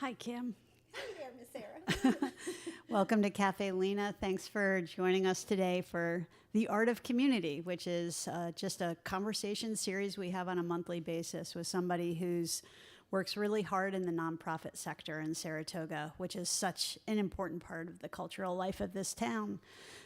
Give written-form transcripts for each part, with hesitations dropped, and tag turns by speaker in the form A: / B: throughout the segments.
A: Hi, Kim.
B: Hey there, Miss Sarah.
A: Welcome to Caffe, Lena. Thanks for joining us today for The Art of Community, which is just a conversation series we have on a monthly basis with somebody who's works really hard in the nonprofit sector in Saratoga, which is such an important part of the cultural life of this town.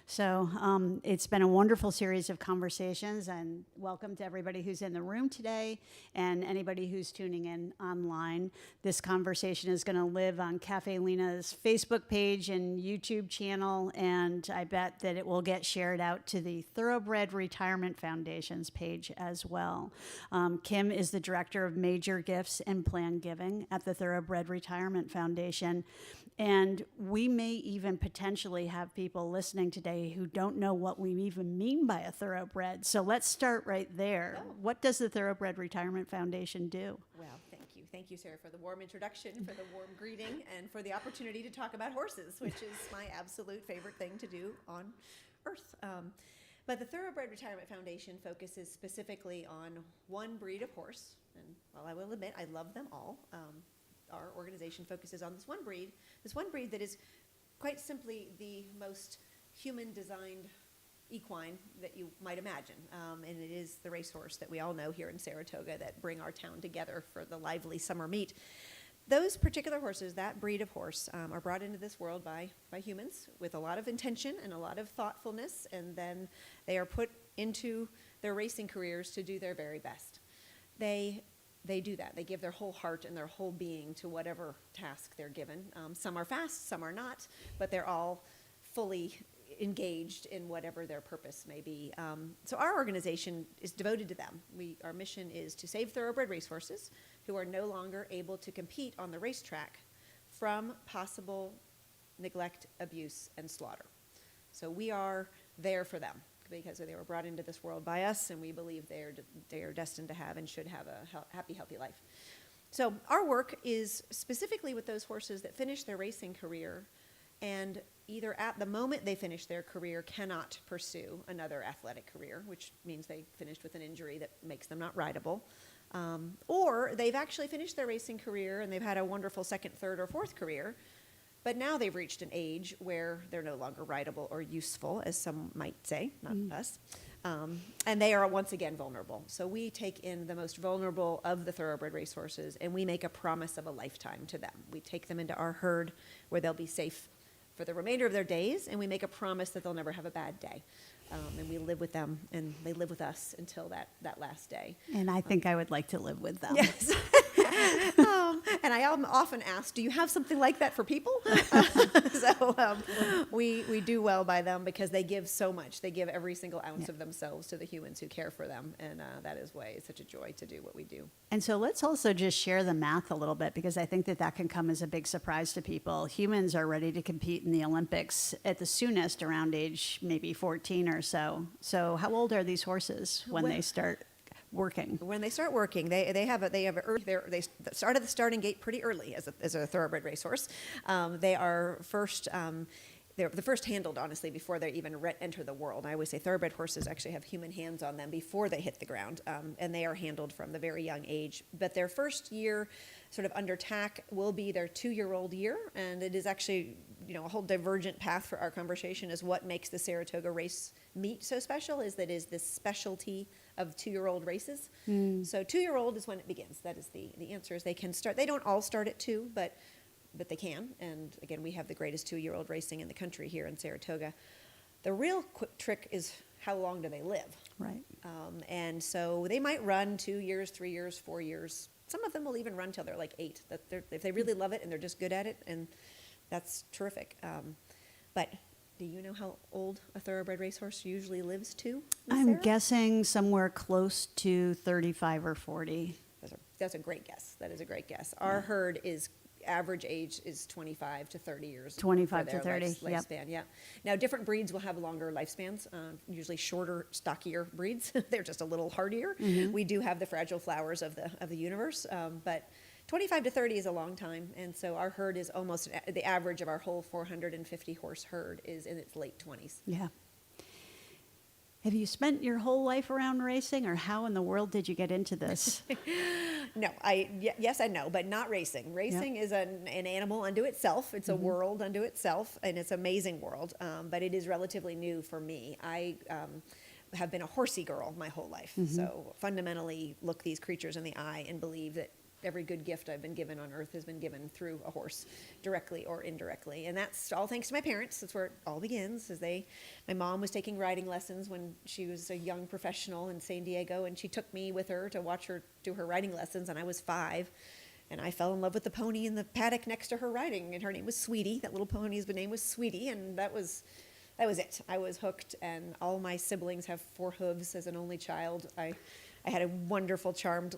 A: So it's been a wonderful series of conversations, and welcome to everybody who's in the room today and anybody who's tuning in online. This conversation is going to live on Caffe Lena's Facebook page and YouTube channel, and I bet that it will get shared out to the Thoroughbred Retirement Foundation's page as well. Kim is the Director of Major Gifts and Plan Giving at the Thoroughbred Retirement Foundation. And we may even potentially have people listening today who don't know what we even mean by a thoroughbred. So let's start right there.
B: Oh.
A: What does the Thoroughbred Retirement Foundation do?
B: Well, thank you. Thank you, Sarah, for the warm introduction, for the warm greeting, and for the opportunity to talk about horses, which is my absolute favorite thing to do on earth. But the Thoroughbred Retirement Foundation focuses specifically on one breed of horse. And while I will admit I love them all, our organization focuses on this one breed that is quite simply the most human-designed equine that you might imagine. And it is the racehorse that we all know here in Saratoga that bring our town together for the lively summer meet. Those particular horses, that breed of horse, are brought into this world by humans with a lot of intention and a lot of thoughtfulness, and then they are put into their racing careers to do their very best. They do that. They give their whole heart and their whole being to whatever task they're given. Some are fast, some are not, but they're all fully engaged in whatever their purpose may be. So our organization is devoted to them. Our mission is to save thoroughbred racehorses who are no longer able to compete on the racetrack from possible neglect, abuse, and slaughter. So we are there for them, because they were brought into this world by us, and we believe they are destined to have and should have a happy, healthy life. So our work is specifically with those horses that finish their racing career and either at the moment they finish their career cannot pursue another athletic career, which means they finished with an injury that makes them not rideable, or they've actually finished their racing career and they've had a wonderful second, third, or fourth career, but now they've reached an age where they're no longer rideable or useful, as some might say, not us, and they are once again vulnerable. So we take in the most vulnerable of the thoroughbred racehorses, and we make a promise of a lifetime to them. We take them into our herd where they'll be safe for the remainder of their days, and we make a promise that they'll never have a bad day. And we live with them, and they live with us until that last day.
A: And I think I would like to live with them.
B: Yes. And I am often asked, do you have something like that for people? So we do well by them because they give so much. They give every single ounce of themselves to the humans who care for them. And that is why it's such a joy to do what we do.
A: And so let's also just share the math a little bit, because I think that can come as a big surprise to people. Humans are ready to compete in the Olympics at the soonest around age maybe 14 or so. So how old are these horses when they start working?
B: When they start working, they start at the starting gate pretty early as a thoroughbred racehorse. They are first. They're the first handled, honestly, before they even enter the world. I always say thoroughbred horses actually have human hands on them before they hit the ground, and they are handled from the very young age. But their first year, sort of under tack, will be their 2-year-old year, and it is actually, a whole divergent path for our conversation is what makes the Saratoga race meet so special, is this specialty of 2-year-old races. So 2-year-old is when it begins. That is the answer is they can start. They don't all start at 2, but they can. And again, we have the greatest 2-year-old racing in the country here in Saratoga. The real quick trick is how long do they live?
A: Right.
B: And so they might run 2 years, 3 years, 4 years. Some of them will even run till they're like 8. If they really love it and they're just good at it, and that's terrific. But do you know how old a thoroughbred racehorse usually lives to, Ms.
A: I'm
B: Sarah?
A: guessing somewhere close to 35 or 40.
B: That's a great guess. That is a great guess. Our herd is average age is 25 to 30 years.
A: 25
B: for
A: to
B: their
A: 30,
B: lifespan. Yeah. Now, different breeds will have longer lifespans. Usually shorter, stockier breeds. They're just a little hardier. Mm-hmm. We do have the fragile flowers of the universe, but 25 to 30 is a long time, and so our herd is almost the average of our whole 450 horse herd is in its late 20s.
A: Yeah. Have you spent your whole life around racing, or how in the world did you get into this?
B: No, yes and no, but not racing. Racing is an animal unto itself. It's a world unto itself, and it's an amazing world. But it is relatively new for me. I have been a horsey girl my whole life. So fundamentally look these creatures in the eye and believe that every good gift I've been given on earth has been given through a horse, directly or indirectly. And that's all thanks to my parents. That's where it all begins. My mom was taking riding lessons when she was a young professional in San Diego, and she took me with her to watch her do her riding lessons, and I was 5. And I fell in love with the pony in the paddock next to her riding, and her name was Sweetie. That little pony's name was Sweetie, and that was it. I was hooked, and all my siblings have 4 hooves as an only child. I had a wonderful, charmed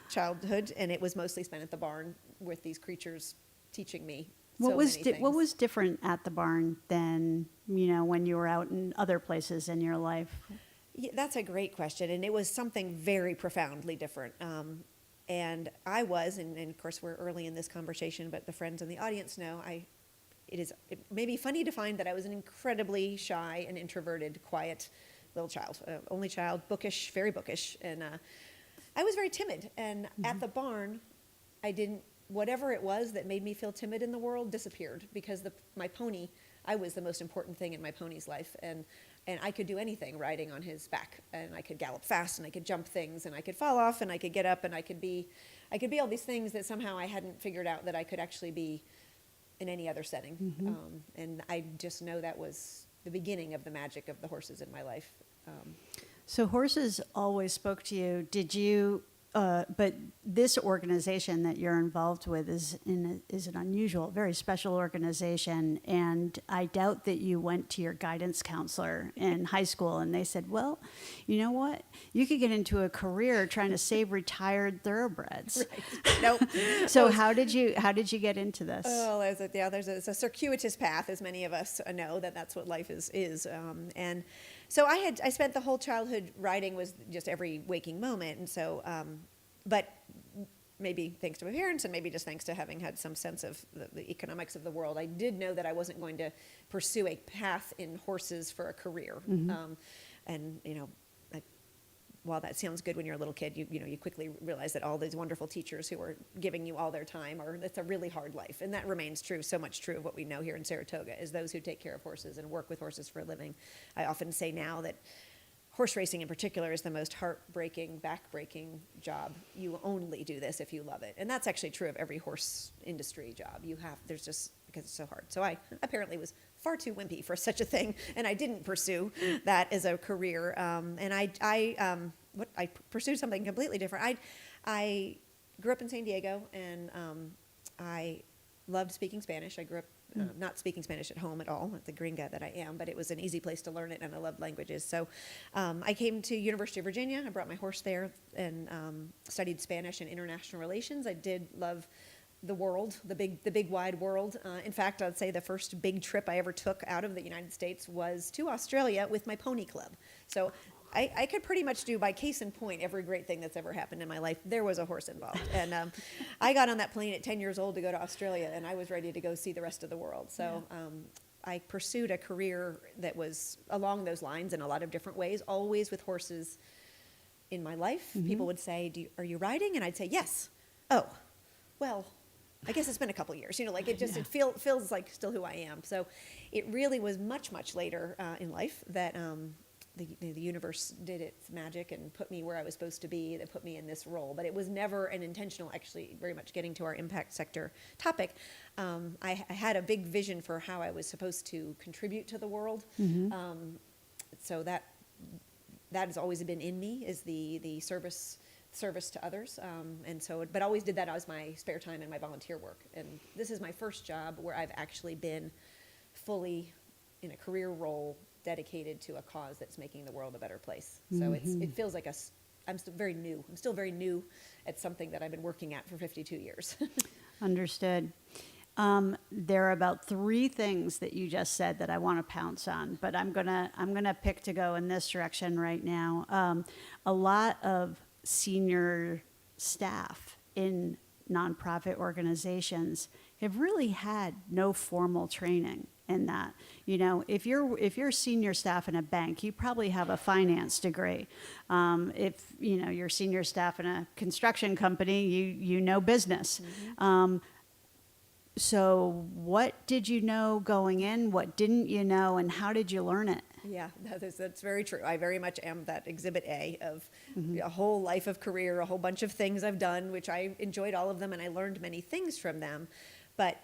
B: childhood, and it was mostly spent at the barn with these creatures teaching me
A: What was different at the barn than, when you were out in other places in your life?
B: Yeah, that's a great question, and it was something very profoundly different. And I was, and of course we're early in this conversation, but the friends in the audience know it may be funny to find that I was an incredibly shy and introverted, quiet little child, only child, bookish, very bookish, and I was very timid. And at the barn, whatever it was that made me feel timid in the world disappeared, because my pony, I was the most important thing in my pony's life, and I could do anything riding on his back, and I could gallop fast, and I could jump things, and I could fall off, and I could get up, and I could be all these things that somehow I hadn't figured out that I could actually be in any other setting. And I just know that was the beginning of the magic of the horses in my life.
A: So horses always spoke to you. Did you? But this organization that you're involved with is an unusual, very special organization, and I doubt that you went to your guidance counselor in high school and they said, "Well, you know what? You could get into a career trying to save retired thoroughbreds."
B: Right. Nope.
A: So how did you get into this?
B: Oh, there's a circuitous path, as many of us know, that's what life is. And so I spent the whole childhood riding, was just every waking moment, and so. But maybe thanks to my parents, and maybe just thanks to having had some sense of the economics of the world, I did know that I wasn't going to pursue a path in horses for a career. And while that sounds good when you're a little kid, you quickly realize that all these wonderful teachers who are giving you all their time it's a really hard life, and that remains true. So much true of what we know here in Saratoga is those who take care of horses and work with horses for a living. I often say now that horse racing in particular is the most heartbreaking, back-breaking job. You only do this if you love it. And that's actually true of every horse industry job. Because it's so hard. So I apparently was far too wimpy for such a thing, and I didn't pursue that as a career. And I pursued something completely different. I grew up in San Diego, and I loved speaking Spanish. I grew up not speaking Spanish at home at all, the gringa that I am, but it was an easy place to learn it, and I loved languages. So I came to University of Virginia. I brought my horse there and studied Spanish and international relations. I did love the world, the big wide world. In fact, I'd say the first big trip I ever took out of the United States was to Australia with my pony club. So I could pretty much do, by case in point, every great thing that's ever happened in my life. There was a horse involved. And I got on that plane at 10 years old to go to Australia, and I was ready to go see the rest of the world. So I pursued a career that was along those lines in a lot of different ways, always with horses in my life. People would say, are you riding? And I'd say, yes. Oh, well, I guess it's been a couple years. It feels like still who I am. So it really was much, much later in life that the universe did its magic and put me where I was supposed to be, that put me in this role. But it was never an intentional, actually, very much getting to our impact sector topic. I had a big vision for how I was supposed to contribute to the world. So that has always been in me, is the service to others. But always did that as my spare time and my volunteer work. And this is my first job where I've actually been fully in a career role dedicated to a cause that's making the world a better place. So it feels like I'm still very new. I'm still very new at something that I've been working at for 52 years. Understood.
A: There are about 3 things that you just said that I want to pounce on, but I'm gonna pick to go in this direction right now. A lot of senior staff in nonprofit organizations have really had no formal training in that. You know, if you're senior staff in a bank, you probably have a finance degree. If you know you're senior staff in a construction company, you know business. So what did you know going in? What didn't you know, and how did you learn it?
B: Yeah, that's very true. I very much am that exhibit A of a whole life of career, a whole bunch of things I've done, which I enjoyed all of them, and I learned many things from them. But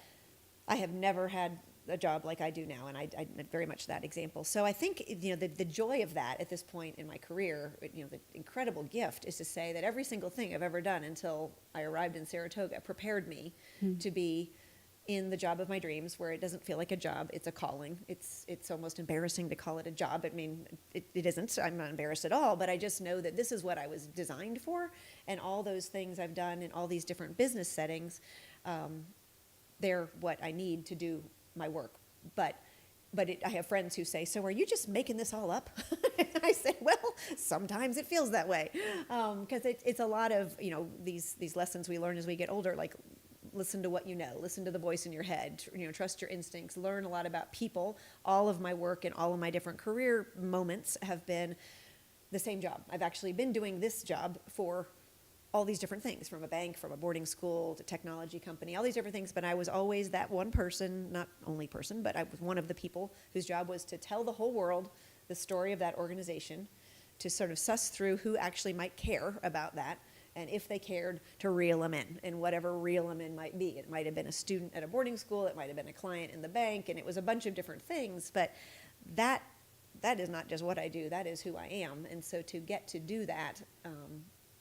B: I have never had a job like I do now, and I very much that example. So I think, you know, the joy of that at this point in my career, you know, the incredible gift is to say that every single thing I've ever done until I arrived in Saratoga prepared me to be in the job of my dreams, where it doesn't feel like a job, it's a calling. It's almost embarrassing to call it a job. I mean, it isn't. I'm not embarrassed at all, but I just know that this is what I was designed for, and all those things I've done in all these different business settings, they're what I need to do my work. But I have friends who say, so are you just making this all up? And I say, well, sometimes it feels that way, because it's a lot of, you know, these lessons we learn as we get older, like listen to what you know, listen to the voice in your head, you know, trust your instincts, learn a lot about people. All of my work and all of my different career moments have been the same job. I've actually been doing this job for all these different things, from a bank, from a boarding school to technology company, all these different things. But I was always that one person, not only person, but I was one of the people whose job was to tell the whole world the story of that organization, to sort of suss through who actually might care about that, and if they cared, to reel them in, and whatever reel them in might be. It might have been a student at a boarding school, it might have been a client in the bank, and it was a bunch of different things. But that is not just what I do, that is who I am. And so to get to do that,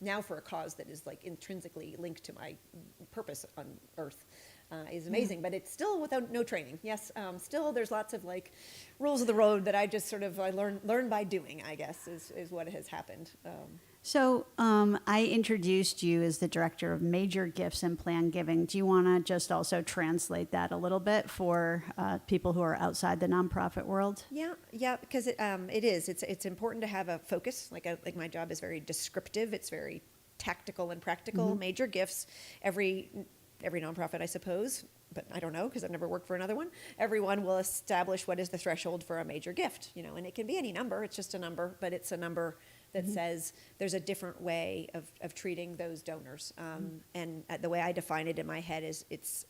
B: now for a cause that is like intrinsically linked to my purpose on earth, is amazing. But it's still without no training. Yes, still there's lots of like rules of the road that I just sort of I learn by doing, I guess, is what has happened.
A: So I introduced you as the director of major gifts and plan giving. Do you want to just also translate that a little bit for people who are outside the nonprofit world?
B: Yeah, because it's important to have a focus. Like my job is very descriptive. It's very tactical and practical. Major gifts. Every nonprofit, I suppose, but I don't know because I've never worked for another one. Everyone will establish what is the threshold for a major gift, you know, and it can be any number. It's just a number, but it's a number that says there's a different way of treating those donors. And the way I define it in my head is it's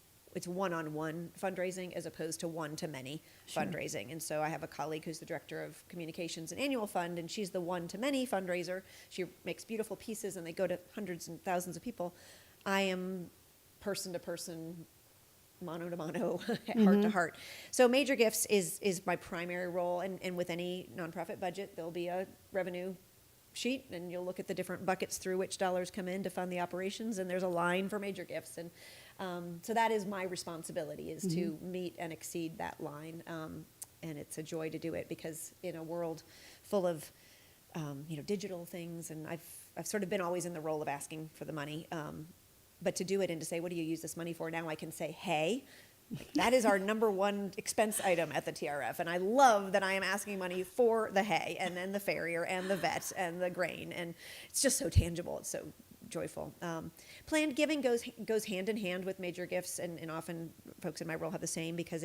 B: one-on-one fundraising as opposed to one-to-many fundraising. And so I have a colleague who's the director of communications and annual fund, and she's the one-to-many fundraiser. She makes beautiful pieces, and they go to hundreds and thousands of people. I am person to person, mano to mano, heart to heart. So major gifts is my primary role, and with any nonprofit budget, there'll be a revenue sheet, and you'll look at the different buckets through which dollars come in to fund the operations, and there's a line for major gifts. And so that is my responsibility, is to meet and exceed that line. And it's a joy to do it, because in a world full of you know, digital things, and I've sort of been always in the role of asking for the money, but to do it and to say, what do you use this money for? Now I can say, hey, that is our number one expense item at the TRF. And I love that I am asking money for the hay, and then the farrier, and the vet, and the grain. And it's just so tangible. It's so joyful. Planned giving goes hand in hand with major gifts, and often folks in my role have the same, because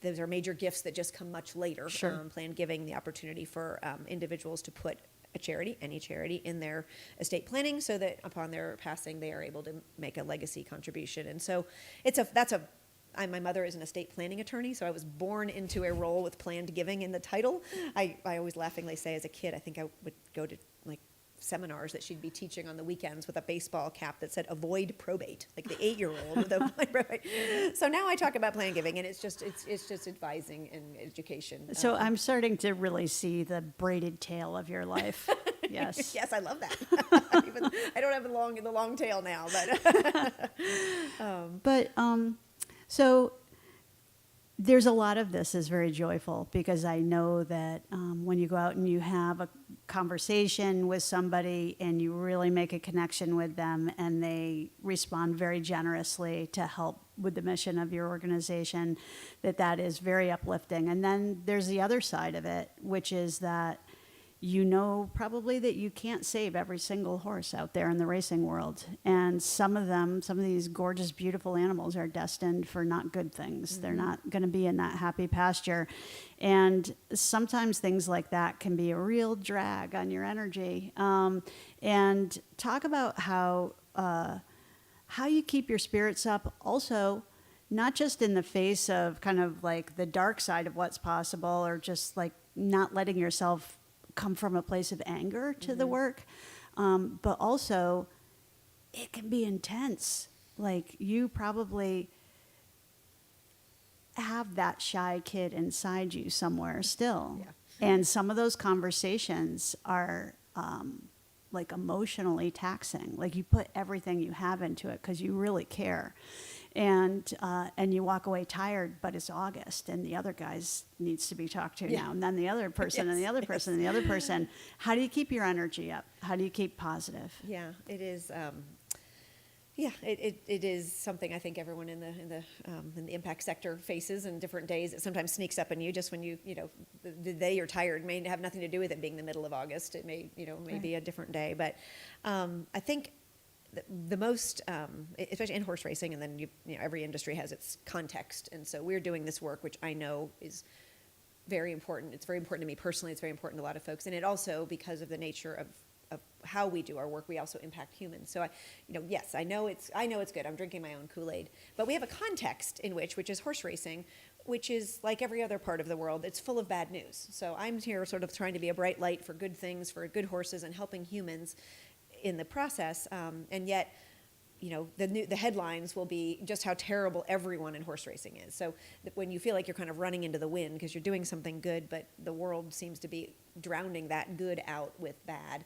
B: those are major gifts that just come much later.
A: Sure.
B: Planned giving, the opportunity for individuals to put a charity, any charity, in their estate planning, so that upon their passing they are able to make a legacy contribution. And so my mother is an estate planning attorney, so I was born into a role with planned giving in the title. I always laughingly say, as a kid, I think I would go to like seminars that she'd be teaching on the weekends with a baseball cap that said "avoid probate," like the 8-year-old with avoid probate. So now I talk about planned giving, and it's just advising and education.
A: So I'm starting to really see the braided tail of your life. Yes.
B: Yes, I love that. I don't have the long tail now, but
A: so there's a lot of this is very joyful, because I know that when you go out and you have a conversation with somebody and you really make a connection with them, and they respond very generously to help with the mission of your organization, that is very uplifting. And then there's the other side of it, which is that you know probably that you can't save every single horse out there in the racing world. And some of these gorgeous, beautiful animals are destined for not good things. They're not going to be in that happy pasture. And sometimes things like that can be a real drag on your energy. And talk about how you keep your spirits up also, not just in the face of kind of like the dark side of what's possible, or just like not letting yourself come from a place of anger to the work, but also it can be intense. Like, you probably have that shy kid inside you somewhere still.
B: Yeah.
A: And some of those conversations are like emotionally taxing. Like, you put everything you have into it because you really care. And you walk away tired, but it's August, and the other guys needs to be talked to now, and then the other person, and the other person, and the other person. How do you keep your energy up? How do you keep positive?
B: Yeah, it is. It is something I think everyone in the impact sector faces, and different days it sometimes sneaks up on you. Just when the day you're tired may have nothing to do with it being the middle of August. It may be a different day, but I think the most, especially in horse racing, and then every industry has its context, and so we're doing this work, which I know is very important. It's very important to me personally. It's very important to a lot of folks, and it also, because of the nature of how we do our work, we also impact humans. So yes, I know it's good. I'm drinking my own Kool-Aid, but we have a context in which is horse racing, which is like every other part of the world. It's full of bad news. So I'm here sort of trying to be a bright light for good things, for good horses, and helping humans in the process, and yet, the headlines will be just how terrible everyone in horse racing is. So when you feel like you're kind of running into the wind because you're doing something good, but the world seems to be drowning that good out with bad.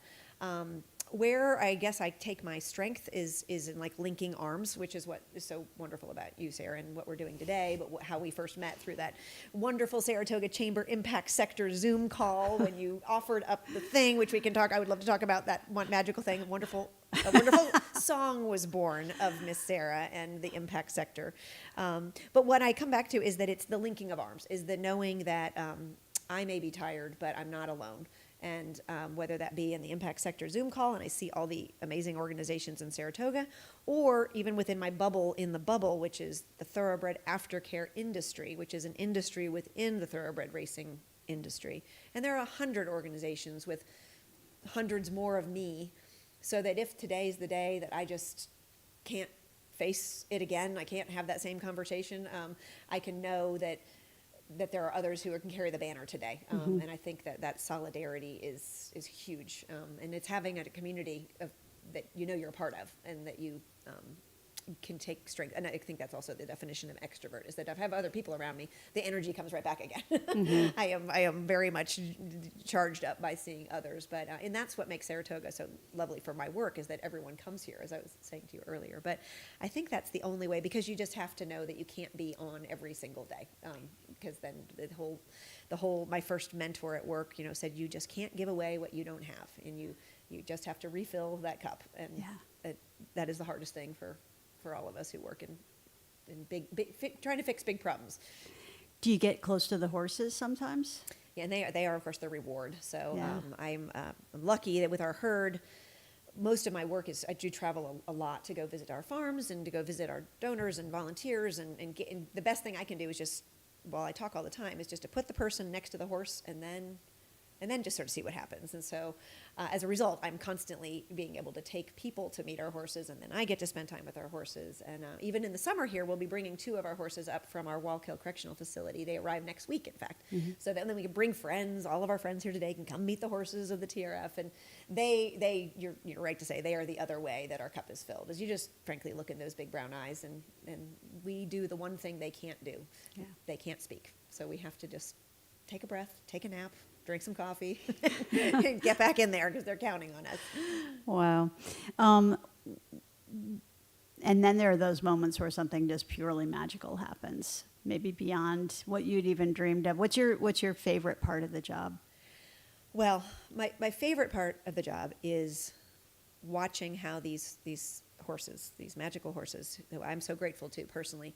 B: Where I guess I take my strength is in like linking arms, which is what is so wonderful about you, Sarah, and what we're doing today, but how we first met through that wonderful Saratoga Chamber Impact Sector Zoom call when you offered up the thing, which we can talk. I would love to talk about that one magical thing. A wonderful song was born of Miss Sarah and the impact sector. But what I come back to is that it's the linking of arms, is the knowing that I may be tired, but I'm not alone. And whether that be in the impact sector Zoom call, and I see all the amazing organizations in Saratoga, or even within my bubble in the bubble, which is the thoroughbred aftercare industry, which is an industry within the thoroughbred racing industry. And there are 100 organizations with hundreds more of me, so that if today's the day that I just can't face it again, I can't have that same conversation, I can know that there are others who can carry the banner today. And I think that solidarity is huge. And it's having a community that you're a part of, and that you can take strength. And I think that's also the definition of extrovert, is that if I have other people around me, the energy comes right back again. I am very much charged up by seeing others. But and that's what makes Saratoga so lovely for my work, is that everyone comes here, as I was saying to you earlier. But I think that's the only way, because you just have to know that you can't be on every single day. Because then the whole my first mentor at work, said, you just can't give away what you don't have, and you just have to refill that cup. And that is the hardest thing for all of us who work in big trying to fix big problems.
A: Do you get close to the horses sometimes?
B: Yeah, and they are of course the reward. So I'm lucky that with our herd, most of my work is I do travel a lot to go visit our farms and to go visit our donors and volunteers, and the best thing I can do is just, while I talk all the time, is just to put the person next to the horse and then just sort of see what happens. And so as a result, I'm constantly being able to take people to meet our horses, and then I get to spend time with our horses. And even in the summer here, we'll be bringing 2 of our horses up from our Wallkill Correctional Facility. They arrive next week, in fact. So then we can bring friends. All of our friends here today can come meet the horses of the TRF. And you're right to say, they are the other way that our cup is filled, is you just frankly look in those big brown eyes, and we do the one thing they can't do. Yeah. They can't speak. So we have to just take a breath, take a nap, drink some coffee, and get back in there, because they're counting on us.
A: Wow. And then there are those moments where something just purely magical happens, maybe beyond what you'd even dreamed of. What's your favorite part of the job?
B: Well, my favorite part of the job is watching how these horses, these magical horses, who I'm so grateful to personally,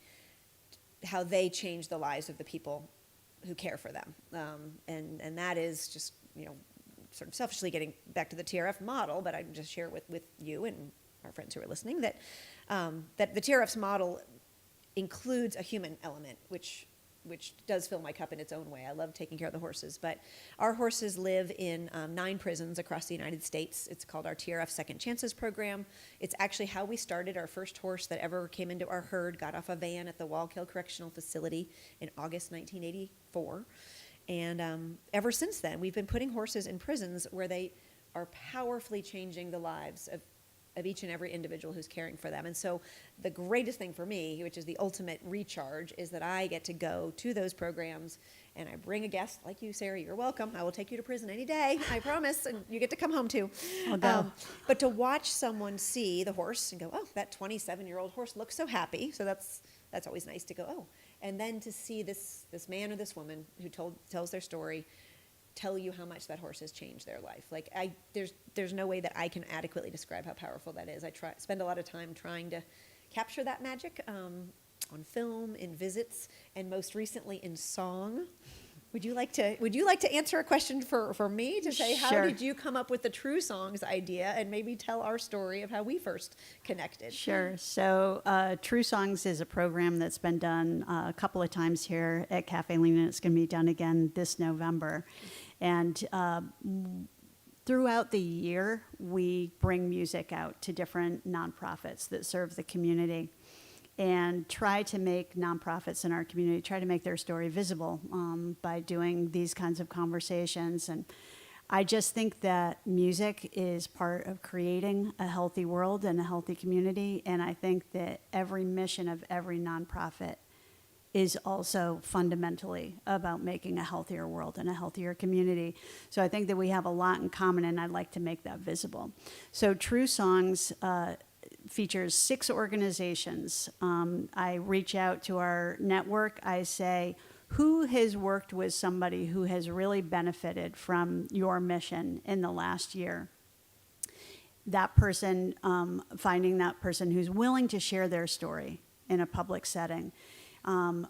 B: how they change the lives of the people who care for them. And that is just, sort of selfishly getting back to the TRF model, but I just share with you and our friends who are listening that that the TRF's model includes a human element, which does fill my cup in its own way. I love taking care of the horses, but our horses live in 9 prisons across the United States. It's called our TRF Second Chances program. It's actually how we started. Our first horse that ever came into our herd got off a van at the Wallkill Correctional Facility in August 1984. And ever since then, we've been putting horses in prisons where they are powerfully changing the lives of each and every individual who's caring for them. And so the greatest thing for me, which is the ultimate recharge, is that I get to go to those programs and I bring a guest like you, Sarah. You're welcome. I will take you to prison any day, I promise, and you get to come home too.
A: I'll go.
B: But to watch someone see the horse and go, oh, that 27-year-old horse looks so happy. So that's always nice to go, oh. And then to see this man or this woman who tells their story tell you how much that horse has changed their life. Like there's no way that I can adequately describe how powerful that is. I spend a lot of time trying to capture that magic on film, in visits, and most recently in song. Would you like to answer a question for me to say, how
A: Sure.
B: did you come up with the True Songs idea and maybe tell our story of how we first connected?
A: Sure. So, True Songs is a program that's been done a couple of times here at Caffe Lena. It's going to be done again this November. And throughout the year, we bring music out to different nonprofits that serve the community and try to make nonprofits in our community, try to make their story visible by doing these kinds of conversations. And I just think that music is part of creating a healthy world and a healthy community. And I think that every mission of every nonprofit is also fundamentally about making a healthier world and a healthier community. So I think that we have a lot in common, and I'd like to make that visible. So True Songs features 6 organizations. I reach out to our network. I say, who has worked with somebody who has really benefited from your mission in the last year? That person, finding that person who's willing to share their story in a public setting.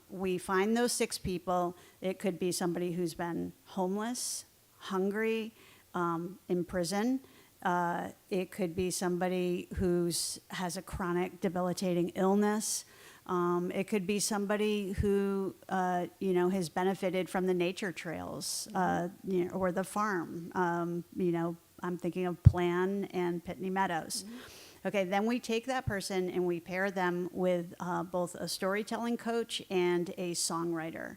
A: We find those 6 people. It could be somebody who's been homeless, hungry, in prison. It could be somebody has a chronic debilitating illness. It could be somebody who, has benefited from the nature trails, or the farm. I'm thinking of Plan and Pitney Meadows. Mm-hmm. Okay, then we take that person and we pair them with both a storytelling coach and a songwriter.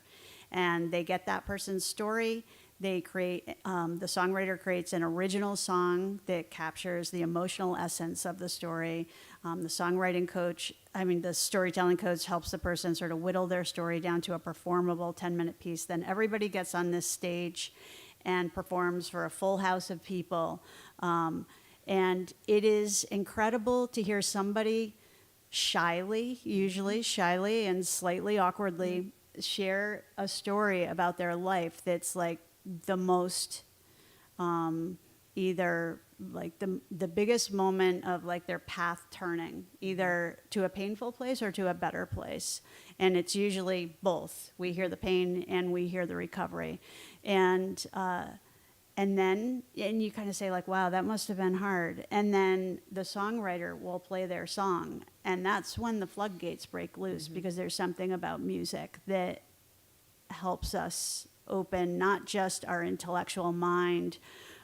A: And they get that person's story. They create, the songwriter creates an original song that captures the emotional essence of the story. The storytelling coach helps the person sort of whittle their story down to a performable 10-minute piece. Then everybody gets on this stage and performs for a full house of people. And it is incredible to hear somebody usually shyly and slightly awkwardly, share a story about their life that's like the most, either like the biggest moment of like their path turning, either to a painful place or to a better place. And it's usually both. We hear the pain and we hear the recovery. And then you kind of say like, wow, that must have been hard. And then the songwriter will play their song. And that's when the floodgates break loose, because there's something about music that helps us open not just our intellectual mind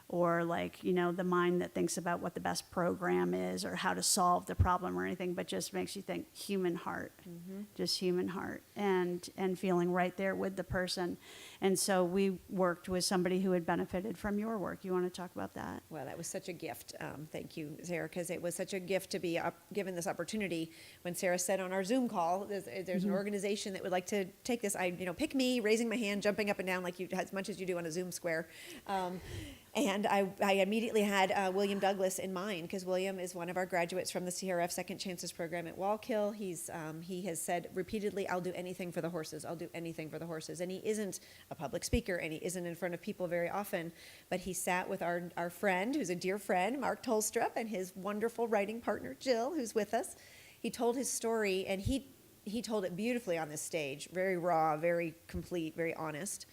A: or like, the mind that thinks about what the best program is or how to solve the problem or anything, but just makes you think human heart, just human heart and feeling right there with the person. And so we worked with somebody who had benefited from your work. You want to talk about that?
B: Well, that was such a gift. Thank you, Sarah, because it was such a gift to be given this opportunity. When Sarah said on our Zoom call, there's an organization that would like to take this, pick me, raising my hand, jumping up and down like as much as you do on a Zoom square. And I immediately had William Douglas in mind, because William is one of our graduates from the CRF Second Chances program at Wallkill. He has said repeatedly, I'll do anything for the horses. I'll do anything for the horses. And he isn't a public speaker, and he isn't in front of people very often. But he sat with our friend, who's a dear friend, Mark Tolstrup, and his wonderful writing partner, Jill, who's with us. He told his story, and he told it beautifully on this stage, very raw, very complete, very honest.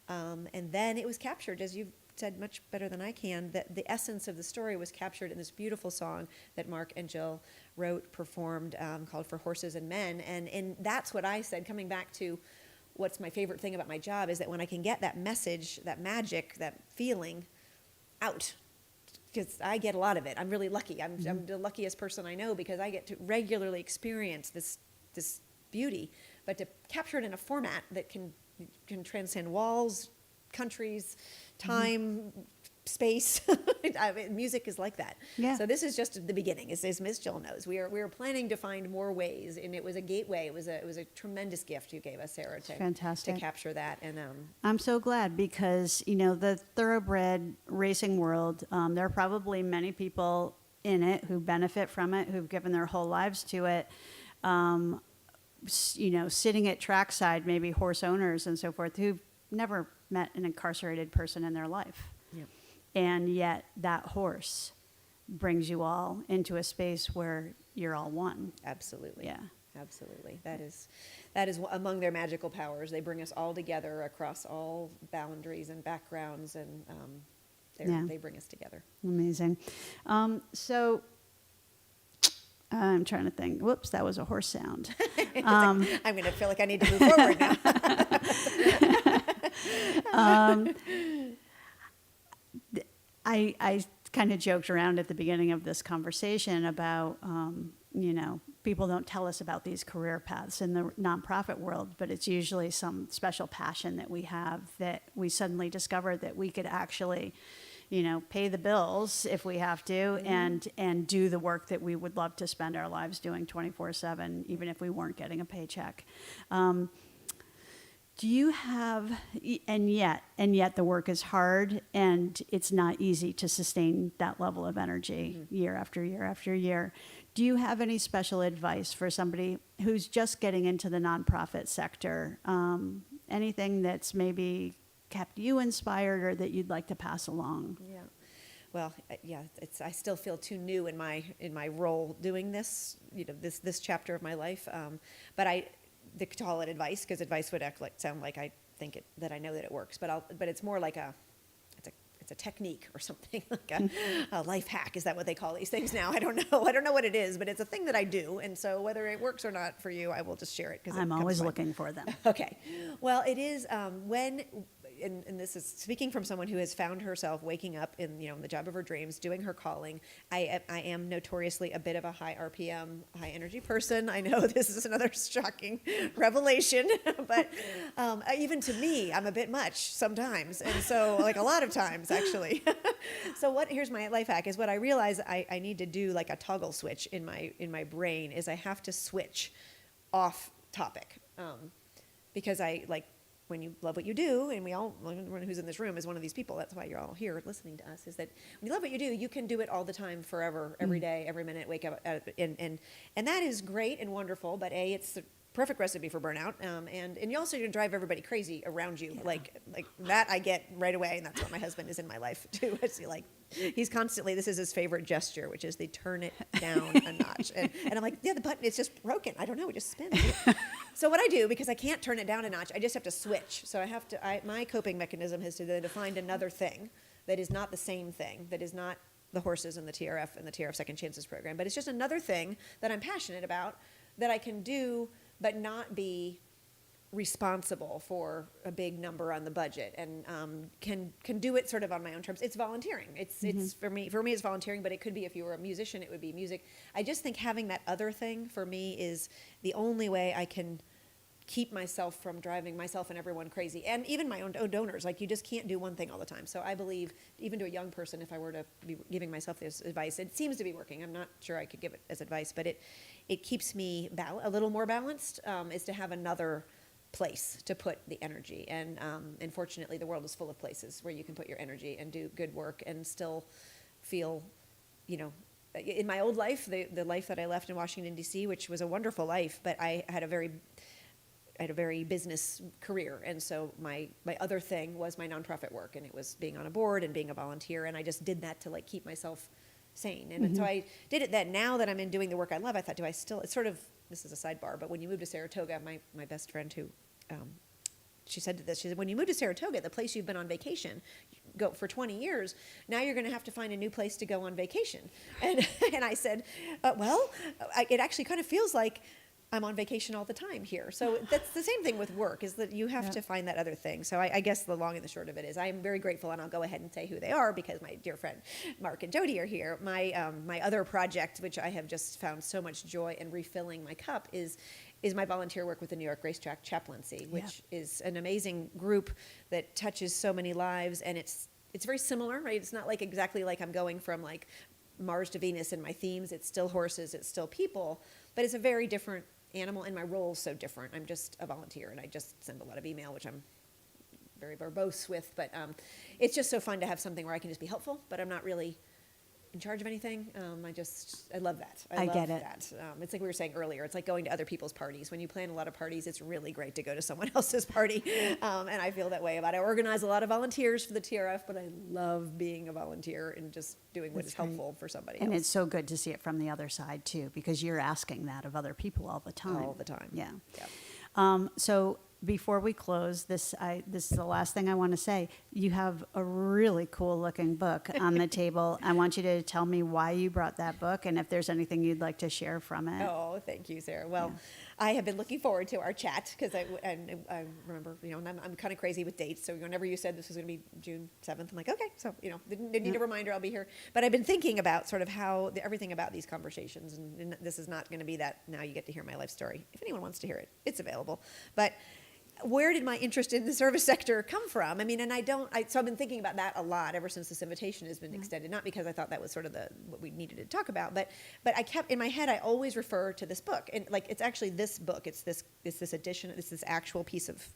B: And then it was captured, as you've said much better than I can that the essence of the story was captured in this beautiful song that Mark and Jill wrote, performed, called For Horses and Men. And that's what I said, coming back to what's my favorite thing about my job, is that when I can get that message, that magic, that feeling out, because I get a lot of it. I'm really lucky. I'm the luckiest person I know, because I get to regularly experience this beauty, but to capture it in a format that can transcend walls, countries, time, space. Music is like that.
A: Yeah.
B: So this is just the beginning, as Miss Jill knows. We are planning to find more ways, and it was a gateway. It was a tremendous gift you gave us, Sarah,
A: Fantastic.
B: to capture that. And
A: I'm so glad, because, you know, the thoroughbred racing world, there are probably many people in it who benefit from it, who've given their whole lives to it. You know, sitting at trackside, maybe horse owners and so forth, who've never met an incarcerated person in their life.
B: Yep.
A: And yet that horse brings you all into a space where you're all one.
B: absolutely.
A: Yeah.
B: Absolutely. That is among their magical powers. They bring us all together across all boundaries and backgrounds, and they bring us together.
A: Amazing. So I'm trying to think. Whoops, that was a horse sound.
B: I'm going to feel like I need to move forward now.
A: I kind of joked around at the beginning of this conversation about, you know, people don't tell us about these career paths in the nonprofit world, but it's usually some special passion that we have that we suddenly discover that we could actually, you know, pay the bills if we have to, and do the work that we would love to spend our lives doing 24/7, even if we weren't getting a paycheck. Do you have, and yet the work is hard, and it's not easy to sustain that level of energy year after year after year. Do you have any special advice for somebody who's just getting into the nonprofit sector? Anything that's maybe kept you inspired or that you'd like to pass along?
B: Yeah. Well, I still feel too new in my role doing this, you know, this chapter of my life. But they call it advice, because advice would sound like I think that I know that it works. But it's more like it's a technique or something, like a life hack. Is that what they call these things now? I don't know. I don't know what it is, but it's a thing that I do. And so whether it works or not for you, I will just share it, because
A: I'm always looking for them.
B: Okay. Well, it is and this is speaking from someone who has found herself waking up in, you know, the job of her dreams, doing her calling. I am notoriously a bit of a high RPM, high energy person. I know this is another shocking revelation, but even to me, I'm a bit much sometimes, and so, like, a lot of times actually. So here's my life hack, is what I realize I need to do, like a toggle switch in my brain, is I have to switch off topic, because when you love what you do, and everyone who's in this room is one of these people, that's why you're all here listening to us, is that when you love what you do, you can do it all the time, forever, every day, every minute, wake up, and that is great and wonderful, but it's the perfect recipe for burnout, and you also drive everybody crazy around you, like that I get right away, and that's what my husband is in my life too. It's like, he's constantly, this is his favorite gesture, which is they turn it down a notch. And I'm like, yeah, the button is just broken. I don't know, it just spins. So what I do, because I can't turn it down a notch, I just have to switch. So my coping mechanism is to find another thing that is not the same thing, that is not the horses and the TRF Second Chances program, but it's just another thing that I'm passionate about, that I can do, but not be responsible for a big number on the budget, and can do it sort of on my own terms. It's volunteering. It's for me it's volunteering, but it could be, if you were a musician, it would be music. I just think having that other thing for me is the only way I can keep myself from driving myself and everyone crazy, and even my own donors. Like, you just can't do one thing all the time. So I believe, even to a young person, if I were to be giving myself this advice, it seems to be working. I'm not sure I could give it as advice, but it keeps me a little more balanced, is to have another place to put the energy. And fortunately, the world is full of places where you can put your energy and do good work and still feel, you know, in my old life, the life that I left in Washington, D.C., which was a wonderful life, but I had a very business career. And so my other thing was my nonprofit work, and it was being on a board and being a volunteer. And I just did that to, like, keep myself sane. And so I did it then. Now that I'm in doing the work I love, I thought, it's sort of, this is a sidebar, but when you move to Saratoga, my best friend who, she said when you move to Saratoga, the place you've been on vacation, go for 20 years. Now you're going to have to find a new place to go on vacation. And, and I said, it actually kind of feels like I'm on vacation all the time here. So that's the same thing with work, is that you have to find that other thing. So I guess the long and the short of it is I'm very grateful, and I'll go ahead and say who they are because my dear friend Mark and Jody are here. My other project, which I have just found so much joy in refilling my cup, is my volunteer work with the New York Racetrack Chaplaincy, which is an amazing group that touches so many lives, and it's very similar, right? It's not like exactly like I'm going from like Mars to Venus in my themes. It's still horses, it's still people, but it's a very different animal, and my role is so different. I'm just a volunteer, and I just send a lot of email, which I'm very verbose with, but it's just so fun to have something where I can just be helpful, but I'm not really in charge of anything. I love that.
A: I
B: love
A: get it.
B: that. It's like we were saying earlier, it's like going to other people's parties. When you plan a lot of parties, it's really great to go to someone else's party, and I feel that way about it. I organize a lot of volunteers for the TRF, but I love being a volunteer and just doing what is helpful for somebody else.
A: And it's so good to see it from the other side too, because you're asking that of other people all the time.
B: All the time.
A: Yeah. So before we close, this is the last thing I want to say. You have a really cool looking book on the table. I want you to tell me why you brought that book and if there's anything you'd like to share from it.
B: Oh, thank you, Sarah. Well, I have been looking forward to our chat because I remember, and I'm kind of crazy with dates. So whenever you said this was going to be June 7th, I'm like, okay. So, didn't need a reminder, I'll be here. But I've been thinking about sort of how everything about these conversations, and this is not going to be that now you get to hear my life story. If anyone wants to hear it, it's available. But where did my interest in the service sector come from? I mean, and so I've been thinking about that a lot ever since this invitation has been extended, not because I thought that was sort of what we needed to talk about, but I kept, in my head, I always refer to this book. And like, it's actually this book, it's this edition, it's this actual piece of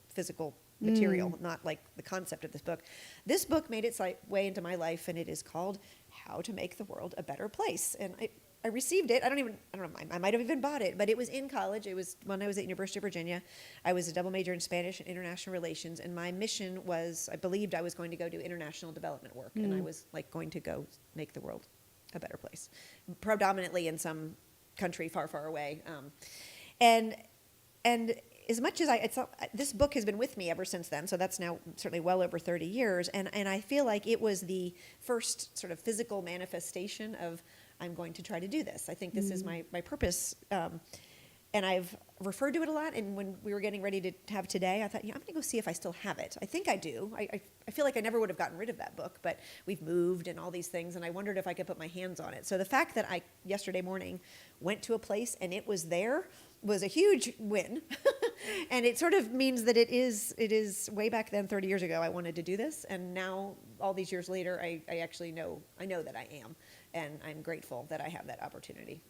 B: physical material, not like the concept of this book. This book made its way into my life, and it is called How to Make the World a Better Place. And I received it. I don't know. I might have even bought it, but it was in college. It was when I was at University of Virginia. I was a double major in Spanish and international relations, and my mission was, I believed I was going to go do international development work, and I was like going to go make the world a better place, predominantly in some country far, far away. And as much as this book has been with me ever since then, so that's now certainly well over 30 years, and I feel like it was the first sort of physical manifestation of, I'm going to try to do this. I think this is my purpose. And I've referred to it a lot. And when we were getting ready to have today, I thought, I'm going to go see if I still have it. I think I do. I feel like I never would have gotten rid of that book, but we've moved and all these things, and I wondered if I could put my hands on it. So the fact that I, yesterday morning, went to a place and it was there was a huge win. And it sort of means that it is way back then, 30 years ago, I wanted to do this. And now, all these years later, I actually know that I am. And I'm grateful that I have that opportunity.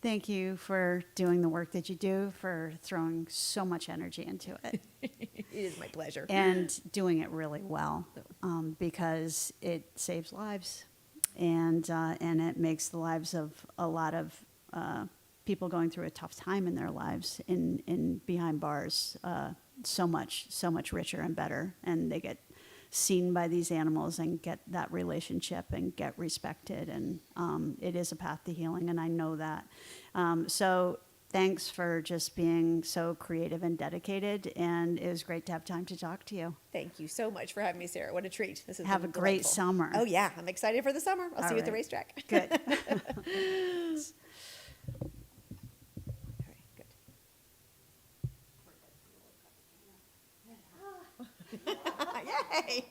A: Thank you for doing the work that you do, for throwing so much energy into it.
B: It is my pleasure.
A: And doing it really well, because it saves lives, and it makes the lives of a lot of people going through a tough time in their lives in behind bars so much richer and better, and they get seen by these animals and get that relationship and get respected, and it is a path to healing, and I know that. So thanks for just being so creative and dedicated, and it was great to have time to talk to you.
B: Thank you so much for having me, Sarah. What a treat. This has
A: Have a
B: been
A: great
B: delightful.
A: summer.
B: Oh yeah, I'm excited for the summer. I'll see you at the
A: right.
B: racetrack.
A: Good.
B: All right, good. Yay!